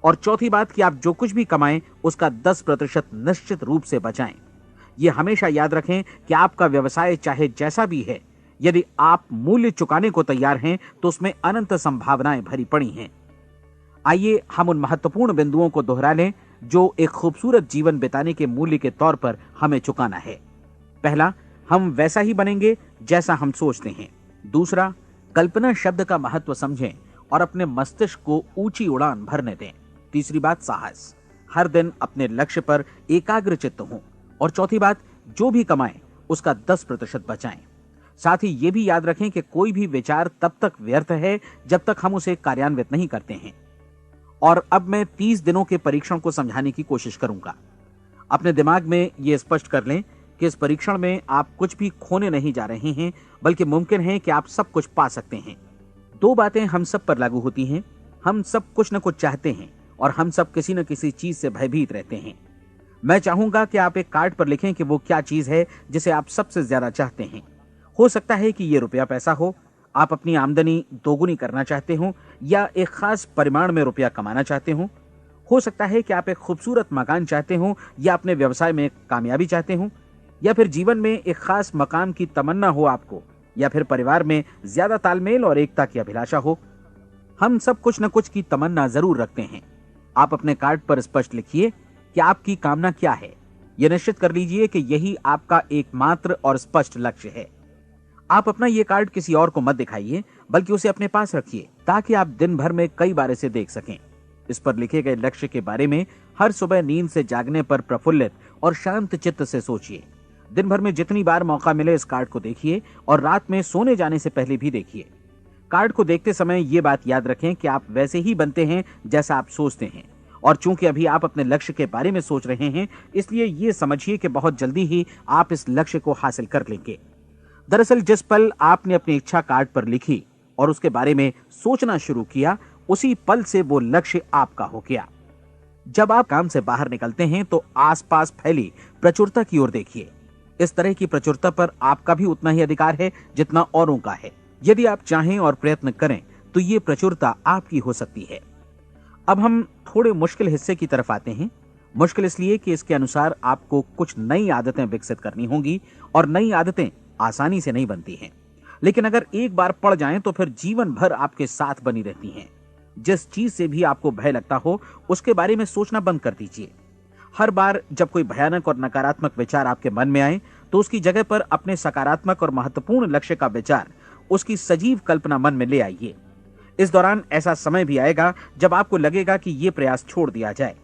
S1: और चौथी बात कि आप जो कुछ भी कमाएं उसका 10% निश्चित रूप से बचाएं। यह हमेशा याद रखें कि आपका व्यवसाय चाहे जैसा भी है, यदि आप मूल्य चुकाने को तैयार हैं तो उसमें अनंत संभावनाएं भरी पड़ी हैं। आइए हम उन महत्वपूर्ण बिंदुओं को दोहरा लें जो एक खूबसूरत जीवन बिताने के मूल्य के तौर पर हमें चुकाना है। पहला, हम वैसा ही बनेंगे जैसा हम सोचते हैं। दूसरा, कल्पना शब्द का महत्व समझें और अपने मस्तिष्क को ऊंची उड़ान भरने दें। तीसरी बात, साहस, हर दिन अपने लक्ष्य पर एकाग्र चित्त हों। और चौथी बात, जो भी कमाएं उसका 10% बचाएं। साथ ही ये भी याद रखें कि कोई भी विचार तब तक व्यर्थ है जब तक हम उसे कार्यान्वित नहीं करते हैं। और अब मैं 30 दिनों के परीक्षण को समझाने की कोशिश करूंगा। अपने दिमाग में यह स्पष्ट कर लें कि इस परीक्षण में आप कुछ भी खोने नहीं जा रहे हैं, बल्कि मुमकिन है कि आप सब कुछ पा सकते हैं। 2 बातें हम सब पर लागू होती हैं। हम सब कुछ न कुछ चाहते हैं और हम सब किसी न किसी चीज से भयभीत रहते हैं। मैं चाहूंगा कि आप एक कार्ड पर लिखें कि वो क्या चीज है जिसे आप सबसे ज्यादा चाहते हैं। हो सकता है कि ये रुपया पैसा हो, आप अपनी आमदनी दोगुनी करना चाहते हो, या एक खास परिमाण में रुपया कमाना चाहते हो सकता है कि आप एक खूबसूरत मकान चाहते हो, या अपने व्यवसाय में कामयाबी चाहते हो, या फिर जीवन में एक खास मकाम की तमन्ना हो आपको, या फिर परिवार में ज्यादा तालमेल और एकता की अभिलाषा हो। हम सब कुछ न कुछ की तमन्ना जरूर रखते हैं। आप अपने कार्ड पर स्पष्ट लिखिए कि आपकी कामना क्या है। यह निश्चित कर लीजिए कि यही आपका एकमात्र और स्पष्ट लक्ष्य है। आप अपना ये कार्ड किसी और को मत दिखाइए, बल्कि उसे अपने पास रखिए ताकि आप दिन भर में कई बार इसे देख सकें। इस पर लिखे गए लक्ष्य के बारे में हर सुबह नींद से जागने पर प्रफुल्लित और शांत चित्त से सोचिए। दिन भर में जितनी बार मौका मिले इस कार्ड को देखिए और रात में सोने जाने से पहले भी देखिए। कार्ड को देखते समय ये बात याद रखें कि आप वैसे ही बनते हैं जैसा आप सोचते हैं। और चूंकि अभी आप अपने लक्ष्य के बारे में सोच रहे हैं, इसलिए ये समझिए कि बहुत जल्दी ही आप इस लक्ष्य को हासिल कर लेंगे। दरअसल जिस पल आपने अपनी इच्छा कार्ड पर लिखी और उसके बारे में सोचना शुरू किया, उसी पल से वो लक्ष्य आपका हो गया। जब आप काम से बाहर निकलते हैं तो आसपास फैली प्रचुरता की ओर देखिए। इस तरह की प्रचुरता पर आपका भी उतना ही अधिकार है जितना औरों का है। यदि आप चाहें और प्रयत्न करें तो ये प्रचुरता आपकी हो सकती है। अब हम थोड़े मुश्किल हिस्से की तरफ आते हैं। मुश्किल इसलिए कि इसके अनुसार आपको कुछ नई आदतें विकसित करनी होंगी और नई आदतें आसानी से नहीं बनती हैं, लेकिन अगर एक बार पड़ जाएं तो फिर जीवन भर आपके साथ बनी रहती हैं। जिस चीज से भी आपको भय लगता हो उसके बारे में सोचना बंद कर दीजिए। हर बार जब कोई भयानक और नकारात्मक विचार आपके मन में आए तो उसकी जगह पर अपने सकारात्मक और महत्वपूर्ण लक्ष्य का विचार, उसकी सजीव कल्पना मन में ले आइए। इस दौरान ऐसा समय भी आएगा जब आपको लगेगा कि यह प्रयास छोड़ दिया जाए,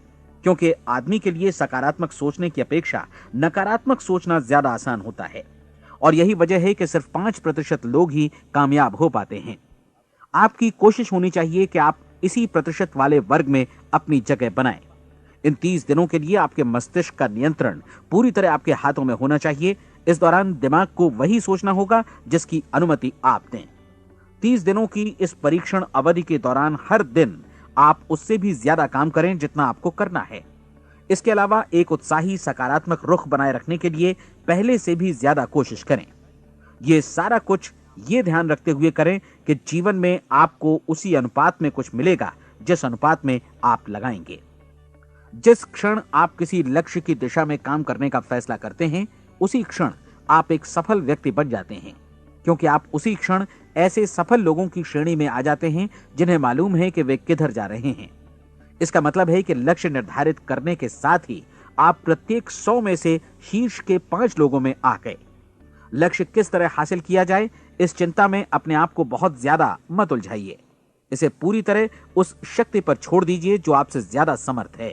S1: क्योंकि आदमी के लिए सकारात्मक सोचने की अपेक्षा नकारात्मक सोचना ज्यादा आसान होता है। और यही वजह है कि सिर्फ 5% लोग ही कामयाब हो पाते हैं। आपकी कोशिश होनी चाहिए कि आप इसी प्रतिशत वाले वर्ग में अपनी जगह बनाएं। इन 30 दिनों के लिए आपके मस्तिष्क का नियंत्रण पूरी तरह आपके हाथों में होना चाहिए। इस दौरान दिमाग को वही सोचना होगा जिसकी अनुमति आप दें। 30 दिनों की इस परीक्षण अवधि के दौरान हर दिन आप उससे भी ज्यादा काम करें जितना आपको करना है। इसके अलावा एक उत्साही सकारात्मक रुख बनाए रखने के लिए पहले से भी ज्यादा कोशिश करें। ये सारा कुछ ये ध्यान रखते हुए करें कि जीवन में आपको उसी अनुपात में कुछ मिलेगा जिस अनुपात में आप लगाएंगे। जिस क्षण आप किसी लक्ष्य की दिशा में काम करने का फैसला करते हैं, उसी क्षण आप एक सफल व्यक्ति बन जाते हैं, क्योंकि आप उसी क्षण ऐसे सफल लोगों की श्रेणी में आ जाते हैं जिन्हें मालूम है कि वे किधर जा रहे हैं। इसका मतलब है कि लक्ष्य निर्धारित करने के साथ ही आप प्रत्येक 100 में से शीर्ष के 5 लोगों में आ गए। लक्ष्य किस तरह हासिल किया जाए, इस चिंता में अपने आप को बहुत ज्यादा मत उलझाइए। इसे पूरी तरह उस शक्ति पर छोड़ दीजिए जो आपसे ज्यादा समर्थ है।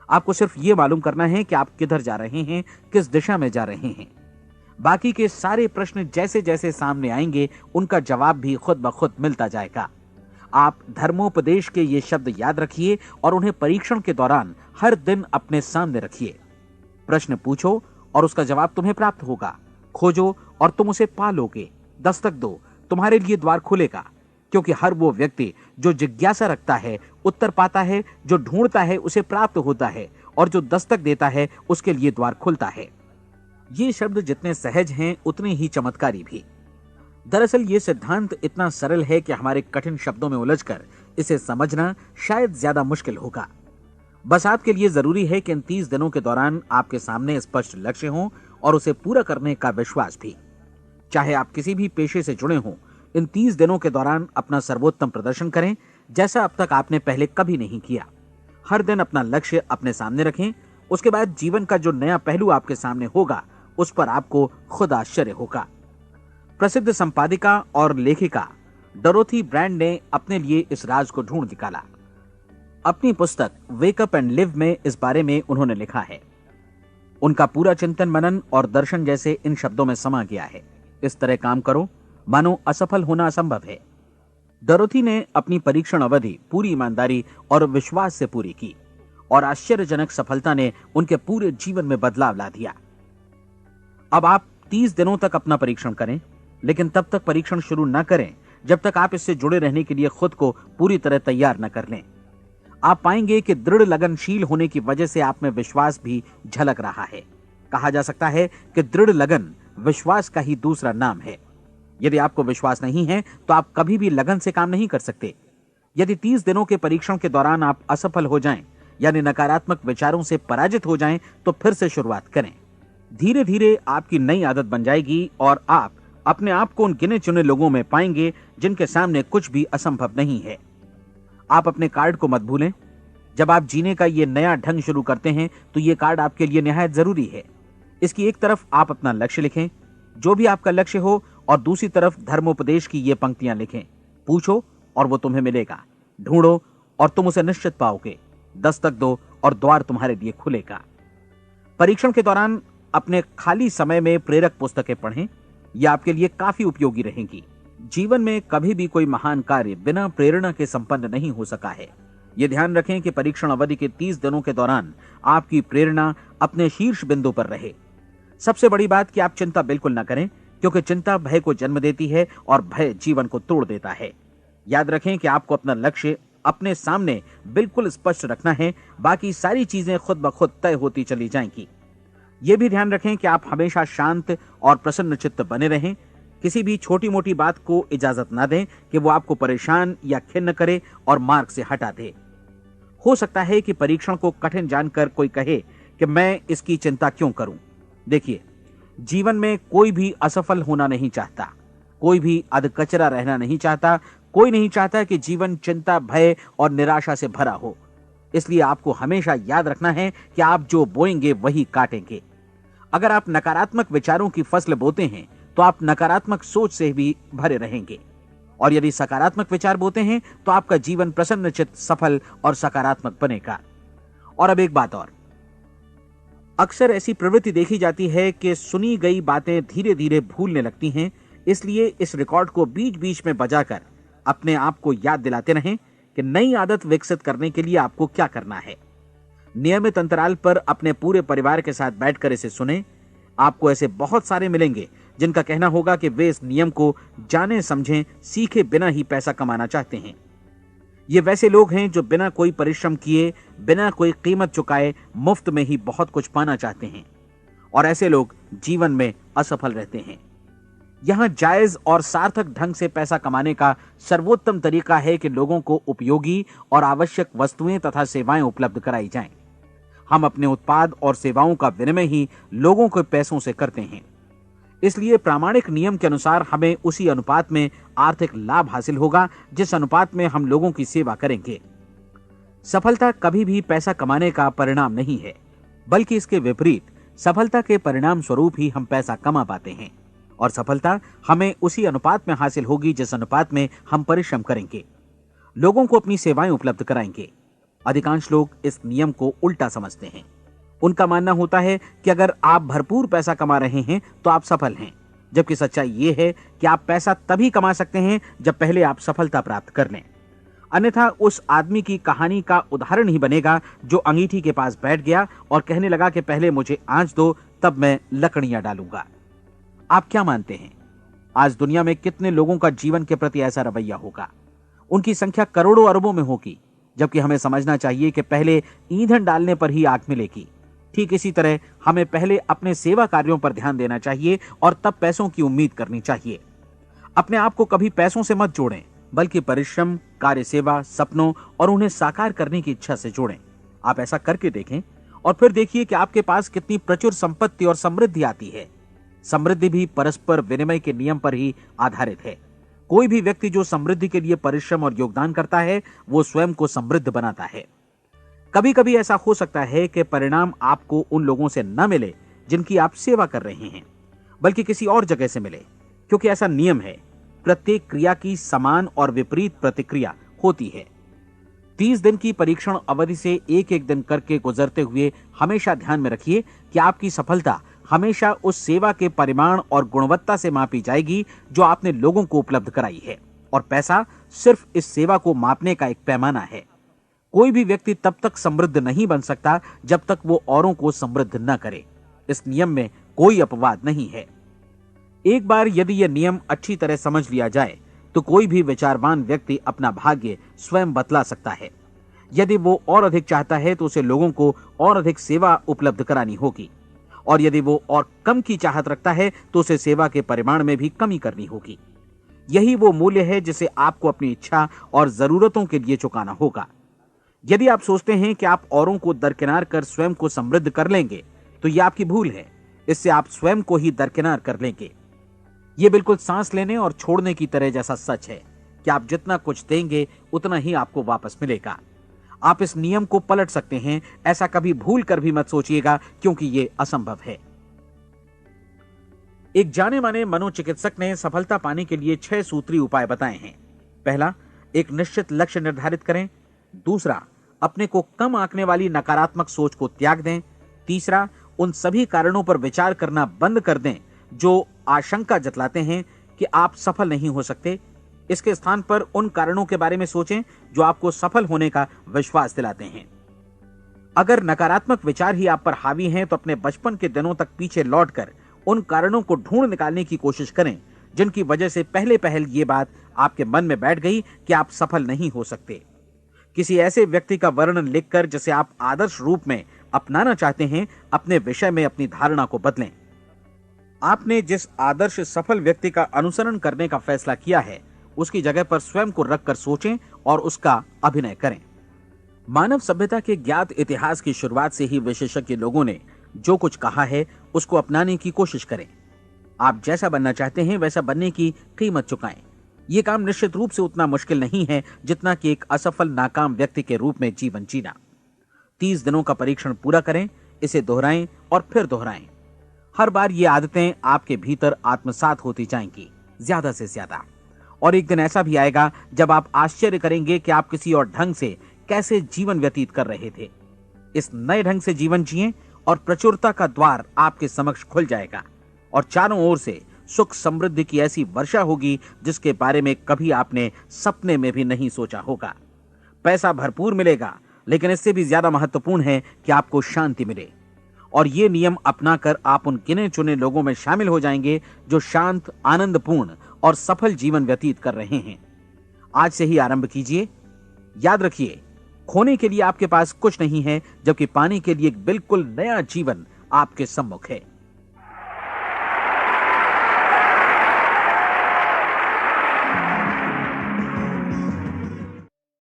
S1: आपको सिर्फ ये मालूम करना है कि आप किधर जा रहे हैं, किस दिशा में जा रहे हैं। बाकी के सारे प्रश्न जैसे जैसे सामने आएंगे उनका जवाब भी खुद ब खुद मिलता जाएगा। आप धर्मोपदेश के ये शब्द याद रखिए और उन्हें परीक्षण के दौरान हर दिन अपने सामने रखिए। प्रश्न पूछो और उसका जवाब तुम्हें प्राप्त होगा। खोजो और तुम उसे पा लोगे। दस्तक दो, तुम्हारे लिए द्वार खुलेगा, क्योंकि हर वो व्यक्ति जो जिज्ञासा रखता है उत्तर पाता है, जो ढूंढता है उसे प्राप्त होता है, और जो दस्तक देता है उसके लिए द्वार खुलता है। ये शब्द जितने सहज हैं उतने ही चमत्कारी भी। दरअसल ये सिद्धांत इतना सरल है कि हमारे कठिन शब्दों में उलझकर इसे समझना शायद ज्यादा मुश्किल होगा। बस आपके लिए जरूरी है कि इन 30 दिनों के दौरान आपके सामने स्पष्ट लक्ष्य हो और उसे पूरा करने का विश्वास भी। चाहे आप किसी भी पेशे से जुड़े हों, इन 30 दिनों के दौरान अपना सर्वोत्तम प्रदर्शन करें, जैसा अब तक आपने पहले कभी नहीं किया। हर दिन अपना लक्ष्य अपने सामने रखें। उसके बाद जीवन का जो नया पहलू आपके सामने होगा उस पर आपको खुद आश्चर्य होगा। प्रसिद्ध संपादिका और लेखिका डोरोथी ब्रैंड ने अपने लिए इस राज को ढूंढ निकाला। अपनी पुस्तक वेक अप एंड लिव में इस बारे में उन्होंने लिखा है। उनका पूरा चिंतन मनन और दर्शन जैसे इन शब्दों में समा गया है। इस तरह काम करो मानो असफल होना असंभव है। डोरोथी ने अपनी परीक्षण अवधि पूरी ईमानदारी और विश्वास से पूरी की और आश्चर्यजनक सफलता ने उनके पूरे जीवन में बदलाव ला दिया। अब आप 30 दिनों तक अपना परीक्षण करें, लेकिन तब तक परीक्षण शुरू न करें जब तक आप इससे जुड़े रहने के लिए खुद को पूरी तरह तैयार न कर लें। आप पाएंगे कि दृढ़ लगनशील होने की वजह से आप में विश्वास भी झलक रहा है। कहा जा सकता है कि दृढ़ लगन विश्वास का ही दूसरा नाम है। यदि आपको विश्वास नहीं है तो आप कभी भी लगन से काम नहीं कर सकते। यदि 30 दिनों के परीक्षण के दौरान आप असफल हो जाएं, यानी नकारात्मक विचारों से पराजित हो जाएं, तो फिर से शुरुआत करें। धीरे धीरे आपकी नई आदत बन जाएगी और आप अपने आप को उन गिने चुने लोगों में पाएंगे जिनके सामने कुछ भी असंभव नहीं है। आप अपने कार्ड को मत भूलें। जब आप जीने का ये नया ढंग शुरू करते हैं तो ये कार्ड आपके लिए निहायत जरूरी है। इसकी एक तरफ आप अपना लक्ष्य लिखें, जो भी आपका लक्ष्य हो, और दूसरी तरफ धर्मोपदेश की ये पंक्तियां लिखें। पूछो और वो तुम्हें मिलेगा, ढूंढो और तुम उसे निश्चित पाओगे, दस्तक दो और द्वार तुम्हारे लिए खुलेगा। परीक्षण के दौरान अपने खाली समय में प्रेरक पुस्तकें पढ़ें। ये आपके लिए काफी उपयोगी रहेंगी। जीवन में कभी भी कोई महान कार्य बिना प्रेरणा के संपन्न नहीं हो सका है। ये ध्यान रखें कि परीक्षण अवधि के 30 दिनों के दौरान आपकी प्रेरणा अपने शीर्ष बिंदु पर रहे। सबसे बड़ी बात कि आप चिंता बिल्कुल न करें, क्योंकि चिंता भय को जन्म देती है और भय जीवन को तोड़ देता है। याद रखें कि आपको अपना लक्ष्य अपने सामने बिल्कुल स्पष्ट रखना है, बाकी सारी चीजें खुद ब खुद तय होती चली जाएंगी। ये भी ध्यान रखें कि आप हमेशा शांत और प्रसन्न चित्त बने रहें। किसी भी छोटी मोटी बात को इजाजत ना दें कि वो आपको परेशान या खिन्न करे और मार्ग से हटा दे। हो सकता है कि परीक्षण को कठिन जानकर कोई कहे कि मैं इसकी चिंता क्यों करूं। देखिए, जीवन में कोई भी असफल होना नहीं चाहता, कोई भी अधकचरा रहना नहीं चाहता, कोई नहीं चाहता कि जीवन चिंता, भय और निराशा से भरा हो। इसलिए आपको हमेशा याद रखना है कि आप जो बोएंगे वही काटेंगे। अगर आप नकारात्मक विचारों की फसल बोते हैं तो आप नकारात्मक सोच से भी भरे रहेंगे, और यदि सकारात्मक विचार बोते हैं तो आपका जीवन प्रसन्नचित्त, सफल और सकारात्मक बनेगा। और अब एक बात और, अक्सर ऐसी प्रवृत्ति देखी जाती है कि सुनी गई बातें धीरे धीरे भूलने लगती हैं। इसलिए इस रिकॉर्ड को बीच बीच में बजाकर अपने आप को याद दिलाते रहें कि नई आदत विकसित करने के लिए आपको क्या करना है। नियमित अंतराल पर अपने पूरे परिवार के साथ बैठकर इसे सुनें। आपको ऐसे बहुत सारे मिलेंगे जिनका कहना होगा कि वे इस नियम को जाने समझें सीखे बिना ही पैसा कमाना चाहते हैं। ये वैसे लोग हैं जो बिना कोई परिश्रम किए, बिना कोई कीमत चुकाए मुफ्त में ही बहुत कुछ पाना चाहते हैं, और ऐसे लोग जीवन में असफल रहते हैं। यहां जायज और सार्थक ढंग से पैसा कमाने का सर्वोत्तम तरीका है कि लोगों को उपयोगी और आवश्यक वस्तुएं तथा सेवाएं उपलब्ध कराई जाएं। हम अपने उत्पाद और सेवाओं का विनिमय ही लोगों के पैसों से करते हैं। इसलिए प्रामाणिक नियम के अनुसार हमें उसी अनुपात में आर्थिक लाभ हासिल होगा जिस अनुपात में हम लोगों की सेवा करेंगे। सफलता कभी भी पैसा कमाने का परिणाम नहीं है, बल्कि इसके विपरीत सफलता के परिणाम स्वरूप ही हम पैसा कमा पाते हैं, और सफलता हमें उसी अनुपात में हासिल होगी जिस अनुपात में हम परिश्रम करेंगे, लोगों को अपनी सेवाएं उपलब्ध कराएंगे। अधिकांश लोग इस नियम को उल्टा समझते हैं। उनका मानना होता है कि अगर आप भरपूर पैसा कमा रहे हैं तो आप सफल हैं, जबकि सच्चाई ये है कि आप पैसा तभी कमा सकते हैं जब पहले आप सफलता प्राप्त कर लें। अन्यथा उस आदमी की कहानी का उदाहरण ही बनेगा जो अंगीठी के पास बैठ गया और कहने लगा कि पहले मुझे आंच दो, तब मैं लकड़ियां डालूंगा। आप क्या मानते हैं, आज दुनिया में कितने लोगों का जीवन के प्रति ऐसा रवैया होगा? उनकी संख्या करोड़ों अरबों में होगी, जबकि हमें समझना चाहिए कि पहले ईंधन डालने पर ही आग मिलेगी। ठीक इसी तरह हमें पहले अपने सेवा कार्यों पर ध्यान देना चाहिए और तब पैसों की उम्मीद करनी चाहिए। अपने आप को कभी पैसों से मत जोड़ें, बल्कि परिश्रम, कार्य सेवा, सपनों और उन्हें साकार करने की इच्छा से जोड़ें। आप ऐसा करके देखें और फिर देखिए कि आपके पास कितनी प्रचुर संपत्ति और समृद्धि आती है। समृद्धि भी परस्पर विनिमय के नियम पर ही आधारित है। कोई भी व्यक्ति जो समृद्धि के लिए परिश्रम और योगदान करता है, वो स्वयं को समृद्ध बनाता है। कभी कभी ऐसा हो सकता है कि परिणाम आपको उन लोगों से न मिले जिनकी आप सेवा कर रहे हैं, बल्कि किसी और जगह से मिले, क्योंकि ऐसा नियम है, प्रत्येक क्रिया की समान और विपरीत प्रतिक्रिया होती है। 30 दिन की परीक्षण अवधि से एक एक दिन करके गुजरते हुए हमेशा ध्यान में रखिए कि आपकी सफलता हमेशा उस सेवा के परिमाण और गुणवत्ता से मापी जाएगी जो आपने लोगों को उपलब्ध कराई है, और पैसा सिर्फ इस सेवा को मापने का एक पैमाना है। कोई भी व्यक्ति तब तक समृद्ध नहीं बन सकता जब तक वो औरों को समृद्ध न करे। इस नियम में कोई अपवाद नहीं है। एक बार यदि यह नियम अच्छी तरह समझ लिया जाए तो कोई भी विचारवान व्यक्ति अपना भाग्य स्वयं बतला सकता है। यदि वो और अधिक चाहता है तो उसे लोगों को और अधिक सेवा उपलब्ध करानी होगी, और यदि वो और कम की चाहत रखता है तो उसे सेवा के परिमाण में भी कमी करनी होगी। यही वो मूल्य है जिसे आपको अपनी इच्छा और जरूरतों के लिए चुकाना होगा। यदि आप सोचते हैं कि आप औरों को दरकिनार कर स्वयं को समृद्ध कर लेंगे तो यह आपकी भूल है। इससे आप स्वयं को ही दरकिनार कर लेंगे। यह बिल्कुल सांस लेने और छोड़ने की तरह जैसा सच है कि आप जितना कुछ देंगे उतना ही आपको वापस मिलेगा। आप इस नियम को पलट सकते हैं, ऐसा कभी भूल कर भी मत सोचिएगा, क्योंकि यह असंभव है। एक जाने माने मनोचिकित्सक ने सफलता पाने के लिए 6 सूत्री उपाय बताए हैं। पहला, एक निश्चित लक्ष्य निर्धारित करें। दूसरा, अपने को कम आंकने वाली नकारात्मक सोच को त्याग दें। तीसरा, उन सभी कारणों पर विचार करना बंद कर दें जो आशंका जतलाते हैं कि आप सफल नहीं हो सकते। इसके स्थान पर उन कारणों के बारे में सोचें जो आपको सफल होने का विश्वास दिलाते हैं। अगर नकारात्मक विचार ही आप पर हावी हैं तो अपने बचपन के दिनों तक पीछे लौटकर उन कारणों को ढूंढ निकालने की कोशिश करें जिनकी वजह से पहले पहल ये बात आपके मन में बैठ गई कि आप सफल नहीं हो सकते। किसी ऐसे व्यक्ति का वर्णन लिखकर जिसे आप आदर्श रूप में अपनाना चाहते हैं, अपने विषय में अपनी धारणा को बदलें। आपने जिस आदर्श सफल व्यक्ति का अनुसरण करने का फैसला किया है, उसकी जगह पर स्वयं को रखकर सोचें और उसका अभिनय करें। मानव सभ्यता के ज्ञात इतिहास की शुरुआत से ही विशेषज्ञ लोगों ने जो कुछ कहा है उसको अपनाने की कोशिश करें। आप जैसा बनना चाहते हैं वैसा बनने की कीमत चुकाएं। यह काम निश्चित रूप से उतना मुश्किल नहीं है जितना कि एक असफल नाकाम व्यक्ति के रूप में जीवन जीना। 30 दिनों का परीक्षण पूरा करें, इसे दोहराएं और फिर दोहराएं। हर बार ये आदतें आपके भीतर आत्मसात होती जाएंगी, ज्यादा से ज्यादा। और एक दिन ऐसा भी आएगा जब आप आश्चर्य करेंगे कि आप किसी और ढंग से कैसे जीवन व्यतीत कर रहे थे। इस नए ढंग से जीवन जिएं और प्रचुरता का द्वार आपके समक्ष खुल जाएगा और चारों ओर से सुख समृद्धि की ऐसी वर्षा होगी जिसके बारे में कभी आपने सपने में भी नहीं सोचा होगा। पैसा भरपूर मिलेगा, लेकिन इससे भी ज्यादा महत्वपूर्ण है कि आपको शांति मिले। और ये नियम अपनाकर आप उन गिने चुने लोगों में शामिल हो जाएंगे जो शांत, आनंदपूर्ण और सफल जीवन व्यतीत कर रहे हैं। आज से ही आरंभ कीजिए। याद रखिए, खोने के लिए आपके पास कुछ नहीं है, जबकि पाने के लिए एक बिल्कुल नया जीवन आपके सम्मुख है।